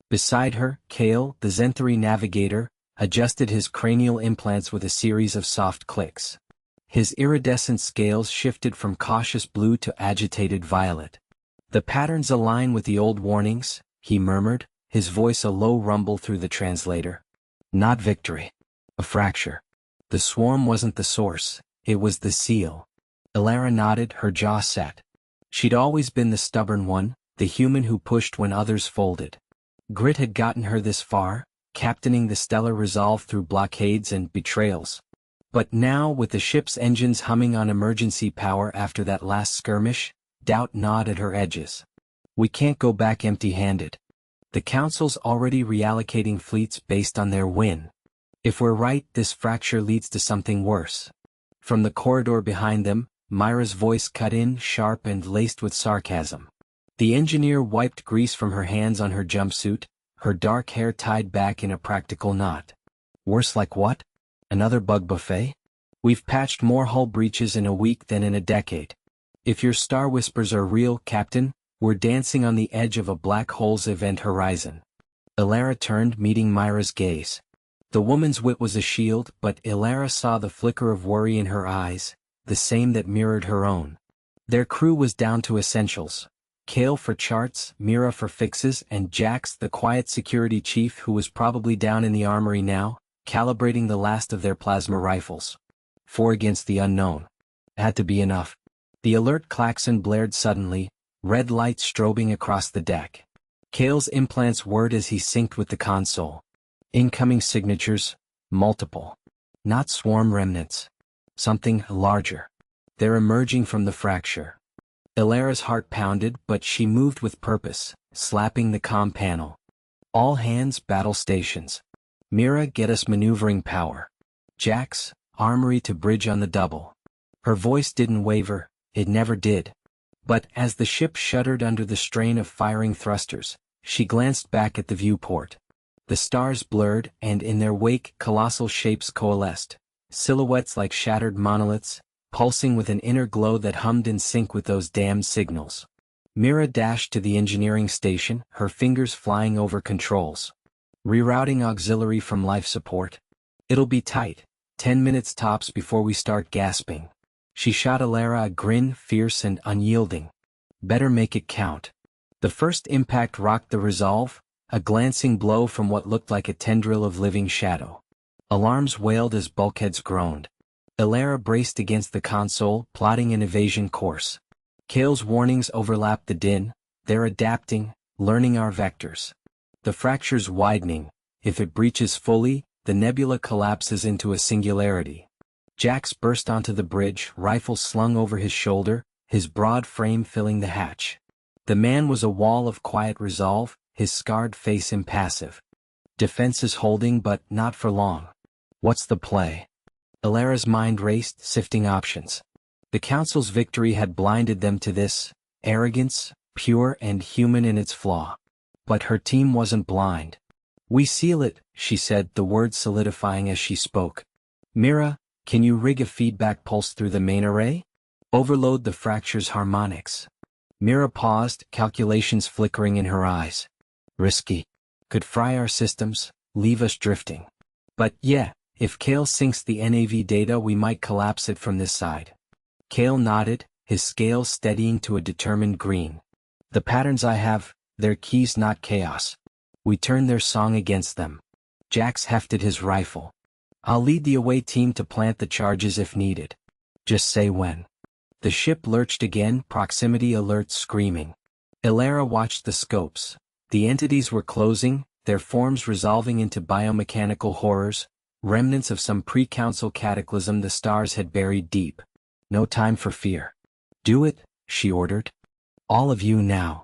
Beside her, Kale, the Zenthari navigator, adjusted his cranial implants with a series of soft clicks. His iridescent scales shifted from cautious blue to agitated violet. The patterns align with the old warnings, he murmured, his voice a low rumble through the translator. Not victory. A fracture. The swarm wasn't the source, it was the seal. Elara nodded, her jaw set. She'd always been the stubborn one, the human who pushed when others folded. Grit had gotten her this far, captaining the stellar resolve through blockades and betrayals. But now, with the ship's engines humming on emergency power after that last skirmish, doubt gnawed at her edges. We can't go back empty-handed. The Council's already reallocating fleets based on their win. If we're right, this fracture leads to something worse. From the corridor behind them, Myra's voice cut in, sharp and laced with sarcasm. The engineer wiped grease from her hands on her jumpsuit, her dark hair tied back in a practical knot. Worse like what? Another bug buffet? We've patched more hull breaches in a week than in a decade. If your star whispers are real, Captain, we're dancing on the edge of a black hole's event horizon. Elara turned, meeting Myra's gaze. The woman's wit was a shield, but Elara saw the flicker of worry in her eyes, the same that mirrored her own. Their crew was down to essentials. Kale for charts, Mira for fixes, and Jax, the quiet security chief who was probably down in the armory now, calibrating the last of their plasma rifles. 4 against the unknown. Had to be enough. The alert klaxon blared suddenly, red lights strobing across the deck. Kale's implants whirred as he synced with the console. Incoming signatures, multiple. Not swarm remnants. Something larger. They're emerging from the fracture. Elara's heart pounded, but she moved with purpose, slapping the comm panel. All hands, battle stations. Mira, get us maneuvering power. Jax, armory to bridge on the double. Her voice didn't waver, it never did. But as the ship shuddered under the strain of firing thrusters, she glanced back at the viewport. The stars blurred, and in their wake colossal shapes coalesced, silhouettes like shattered monoliths, pulsing with an inner glow that hummed in sync with those damned signals. Mira dashed to the engineering station, her fingers flying over controls. Rerouting auxiliary from life support. It'll be tight, 10 minutes tops before we start gasping. She shot Elara a grin, fierce and unyielding. Better make it count. The first impact rocked the resolve, a glancing blow from what looked like a tendril of living shadow. Alarms wailed as bulkheads groaned. Elara braced against the console, plotting an evasion course. Kale's warnings overlapped the din, they're adapting, learning our vectors. The fracture's widening, if it breaches fully, the nebula collapses into a singularity. Jax burst onto the bridge, rifle slung over his shoulder, his broad frame filling the hatch. The man was a wall of quiet resolve, his scarred face impassive. Defenses holding, but not for long. What's the play? Elara's mind raced, sifting options. The Council's victory had blinded them to this, arrogance, pure and human in its flaw. But her team wasn't blind. We seal it, she said, the words solidifying as she spoke. Mira, can you rig a feedback pulse through the main array? Overload the fracture's harmonics. Mira paused, calculations flickering in her eyes. Risky. Could fry our systems, leave us drifting. But yeah, if Kale syncs the NAV data, we might collapse it from this side. Kale nodded, his scales steadying to a determined green. The patterns I have, they're keys, not chaos. We turn their song against them. Jax hefted his rifle. I'll lead the away team to plant the charges if needed. Just say when. The ship lurched again, proximity alerts screaming. Elara watched the scopes. The entities were closing, their forms resolving into biomechanical horrors, remnants of some pre-council cataclysm the stars had buried deep. No time for fear. Do it, she ordered. All of you now.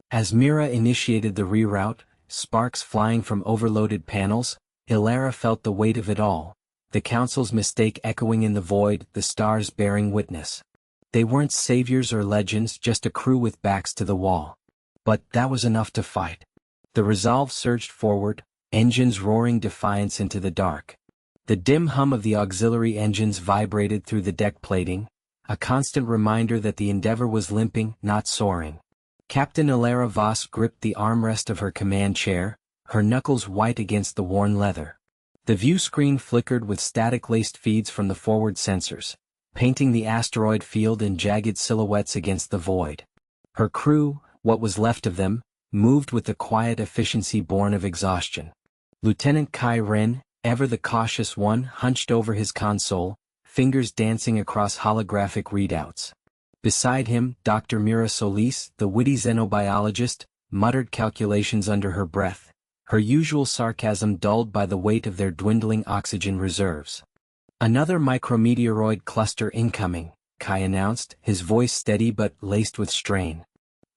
As Mira initiated the reroute, sparks flying from overloaded panels. Ilara felt the weight of it all. The Council's mistake echoing in the void, the stars bearing witness. They weren't saviors or legends, just a crew with backs to the wall. But that was enough to fight. The resolve surged forward, engines roaring defiance into the dark. The dim hum of the auxiliary engines vibrated through the deck plating, a constant reminder that the Endeavour was limping, not soaring. Captain Ilara Voss gripped the armrest of her command chair, her knuckles white against the worn leather. The view screen flickered with static-laced feeds from the forward sensors, painting the asteroid field in jagged silhouettes against the void. Her crew, what was left of them, moved with the quiet efficiency born of exhaustion. Lieutenant Kai Ren, ever the cautious one, hunched over his console, fingers dancing across holographic readouts. Beside him, Dr. Mira Solis, the witty xenobiologist, muttered calculations under her breath, her usual sarcasm dulled by the weight of their dwindling oxygen reserves. Another micrometeoroid cluster incoming, Kai announced, his voice steady but laced with strain.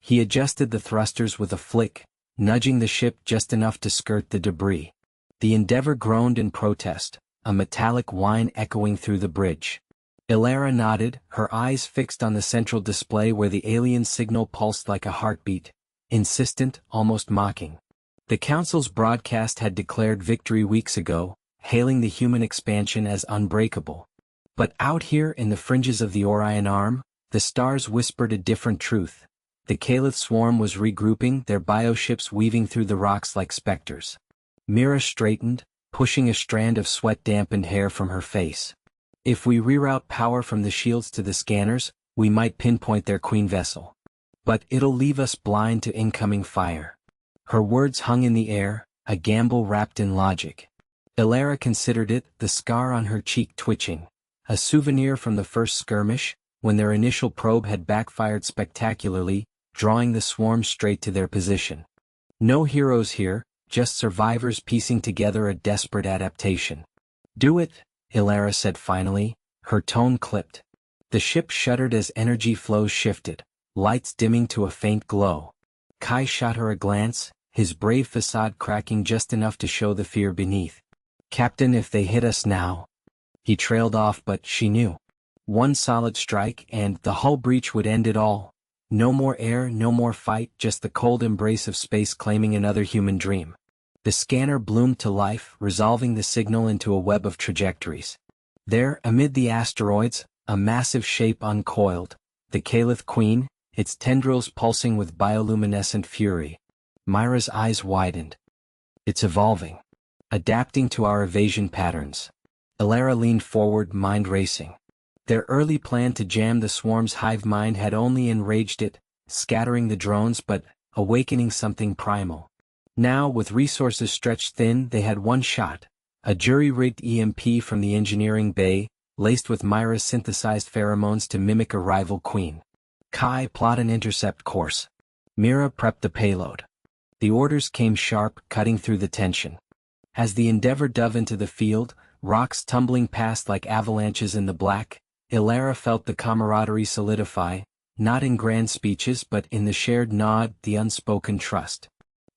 He adjusted the thrusters with a flick, nudging the ship just enough to skirt the debris. The Endeavour groaned in protest, a metallic whine echoing through the bridge. Ilara nodded, her eyes fixed on the central display where the alien signal pulsed like a heartbeat, insistent, almost mocking. The Council's broadcast had declared victory weeks ago, hailing the human expansion as unbreakable. But out here in the fringes of the Orion Arm, the stars whispered a different truth. The Caliph swarm was regrouping, their bioships weaving through the rocks like specters. Mira straightened, pushing a strand of sweat-dampened hair from her face. If we reroute power from the shields to the scanners, we might pinpoint their queen vessel. But it'll leave us blind to incoming fire. Her words hung in the air, a gamble wrapped in logic. Ilara considered it, the scar on her cheek twitching. A souvenir from the first skirmish, when their initial probe had backfired spectacularly, drawing the swarm straight to their position. No heroes here, just survivors piecing together a desperate adaptation. Do it, Ilara said finally, her tone clipped. The ship shuddered as energy flows shifted, lights dimming to a faint glow. Kai shot her a glance, his brave facade cracking just enough to show the fear beneath. Captain, if they hit us now. He trailed off, but she knew. One solid strike and the hull breach would end it all. No more air, no more fight, just the cold embrace of space claiming another human dream. The scanner bloomed to life, resolving the signal into a web of trajectories. There, amid the asteroids, a massive shape uncoiled, the Caliph Queen, its tendrils pulsing with bioluminescent fury. Myra's eyes widened. It's evolving. Adapting to our evasion patterns. Ilara leaned forward, mind racing. Their early plan to jam the swarm's hive mind had only enraged it, scattering the drones but awakening something primal. Now, with resources stretched thin, they had one shot. A jury-rigged EMP from the engineering bay, laced with Myra's synthesized pheromones to mimic a rival queen. Kai, plot an intercept course. Mira prepped the payload. The orders came sharp, cutting through the tension. As the Endeavour dove into the field, rocks tumbling past like avalanches in the black, Ilara felt the camaraderie solidify, not in grand speeches but in the shared nod, the unspoken trust.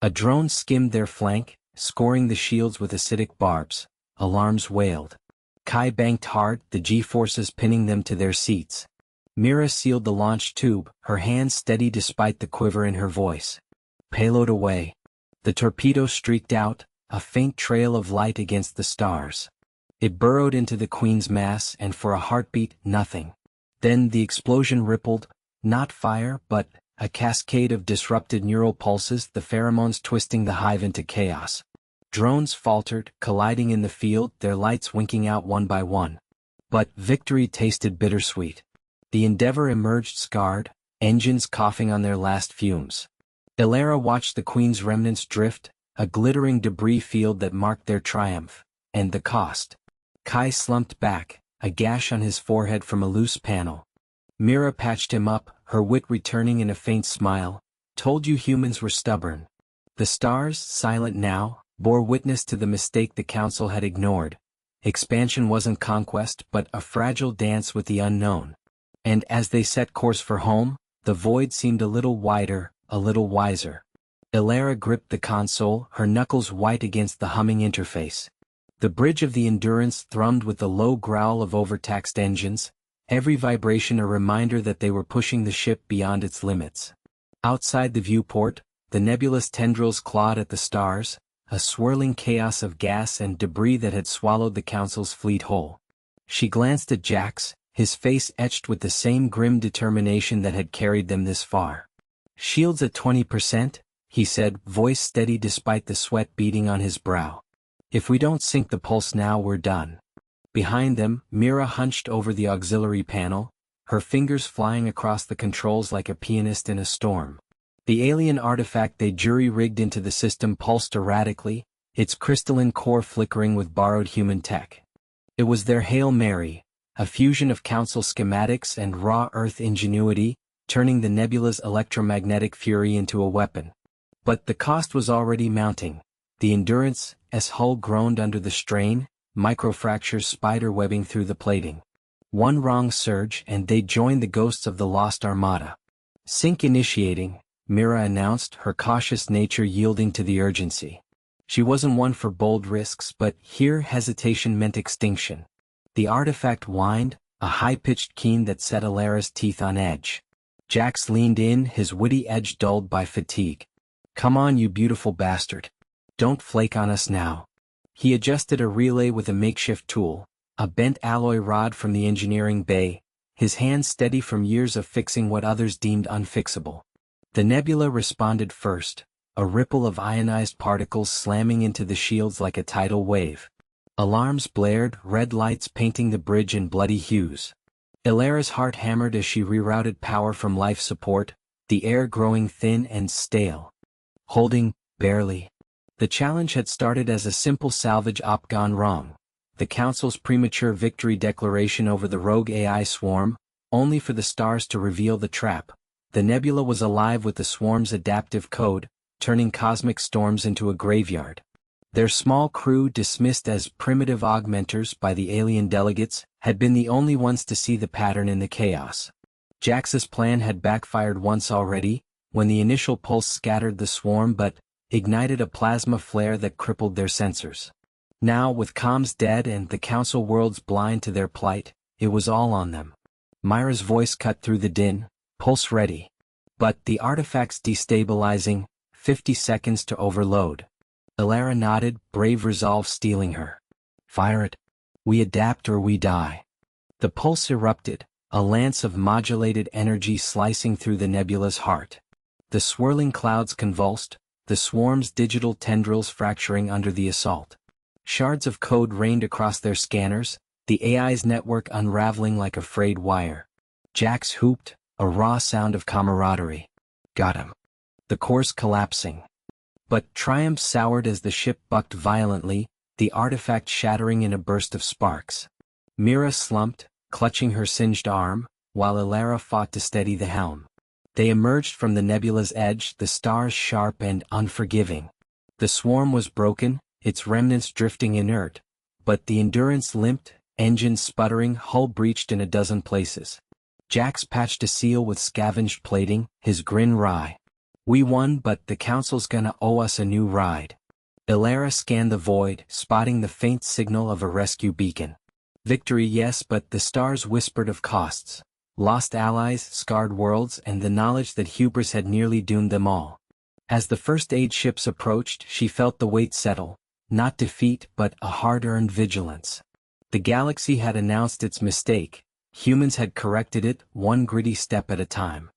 A drone skimmed their flank, scoring the shields with acidic barbs. Alarms wailed. Kai banked hard, the G-forces pinning them to their seats. Mira sealed the launch tube, her hands steady despite the quiver in her voice. Payload away. The torpedo streaked out, a faint trail of light against the stars. It burrowed into the Queen's mass and for a heartbeat, nothing. Then the explosion rippled, not fire but a cascade of disrupted neural pulses, the pheromones twisting the hive into chaos. Drones faltered, colliding in the field, their lights winking out one by one. But victory tasted bittersweet. The Endeavour emerged scarred, engines coughing on their last fumes. Ilara watched the Queen's remnants drift, a glittering debris field that marked their triumph. And the cost. Kai slumped back, a gash on his forehead from a loose panel. Mira patched him up, her wit returning in a faint smile. Told you humans were stubborn. The stars, silent now, bore witness to the mistake the Council had ignored. Expansion wasn't conquest but a fragile dance with the unknown. And as they set course for home, the void seemed a little wider, a little wiser. Elara gripped the console, her knuckles white against the humming interface. The bridge of the Endurance thrummed with the low growl of overtaxed engines, every vibration a reminder that they were pushing the ship beyond its limits. Outside the viewport, the nebulous tendrils clawed at the stars, a swirling chaos of gas and debris that had swallowed the Council's fleet whole. She glanced at Jax, his face etched with the same grim determination that had carried them this far. "Shields at 20%, he said, voice steady despite the sweat beading on his brow. "If we don't sink the pulse now, we're done." Behind them, Mira hunched over the auxiliary panel, her fingers flying across the controls like a pianist in a storm. The alien artifact they jury-rigged into the system pulsed erratically, its crystalline core flickering with borrowed human tech. It was their Hail Mary, a fusion of Council schematics and raw Earth ingenuity, turning the nebula's electromagnetic fury into a weapon. But the cost was already mounting. The Endurance's hull groaned under the strain, microfractures spider-webbing through the plating. One wrong surge and they'd join the ghosts of the lost armada. "Sink initiating," Mira announced, her cautious nature yielding to the urgency. She wasn't one for bold risks, but here hesitation meant extinction. The artifact whined, a high-pitched keen that set Alara's teeth on edge. Jax leaned in, his witty edge dulled by fatigue. "Come on, you beautiful bastard. Don't flake on us now." He adjusted a relay with a makeshift tool, a bent alloy rod from the engineering bay, his hands steady from years of fixing what others deemed unfixable. The nebula responded first, a ripple of ionized particles slamming into the shields like a tidal wave. Alarms blared, red lights painting the bridge in bloody hues. Elara's heart hammered as she rerouted power from life support, the air growing thin and stale. Holding, barely. The challenge had started as a simple salvage op gone wrong. The Council's premature victory declaration over the rogue AI swarm, only for the stars to reveal the trap. The nebula was alive with the swarm's adaptive code, turning cosmic storms into a graveyard. Their small crew, dismissed as primitive augmenters by the alien delegates, had been the only ones to see the pattern in the chaos. Jax's plan had backfired once already, when the initial pulse scattered the swarm but ignited a plasma flare that crippled their sensors. Now, with comms dead and the Council worlds blind to their plight, it was all on them. Myra's voice cut through the din. "Pulse ready." But the artifact's destabilizing, 50 seconds to overload. Elara nodded, brave resolve stealing her. "Fire it. We adapt or we die." The pulse erupted, a lance of modulated energy slicing through the nebula's heart. The swirling clouds convulsed, the swarm's digital tendrils fracturing under the assault. Shards of code rained across their scanners, the AI's network unraveling like a frayed wire. Jax whooped, a raw sound of camaraderie. "Got him." The course collapsing. But triumph soured as the ship bucked violently, the artifact shattering in a burst of sparks. Mira slumped, clutching her singed arm, while Elara fought to steady the helm. They emerged from the nebula's edge, the stars sharp and unforgiving. The swarm was broken, its remnants drifting inert, but the Endurance limped, engines sputtering, hull breached in a dozen places. Jax patched a seal with scavenged plating, his grin wry. "We won, but the Council's gonna owe us a new ride." Elara scanned the void, spotting the faint signal of a rescue beacon. Victory, yes, but the stars whispered of costs. Lost allies, scarred worlds, and the knowledge that hubris had nearly doomed them all. As the first aid ships approached, she felt the weight settle, not defeat but a hard-earned vigilance. The galaxy had announced its mistake, humans had corrected it, one gritty step at a time.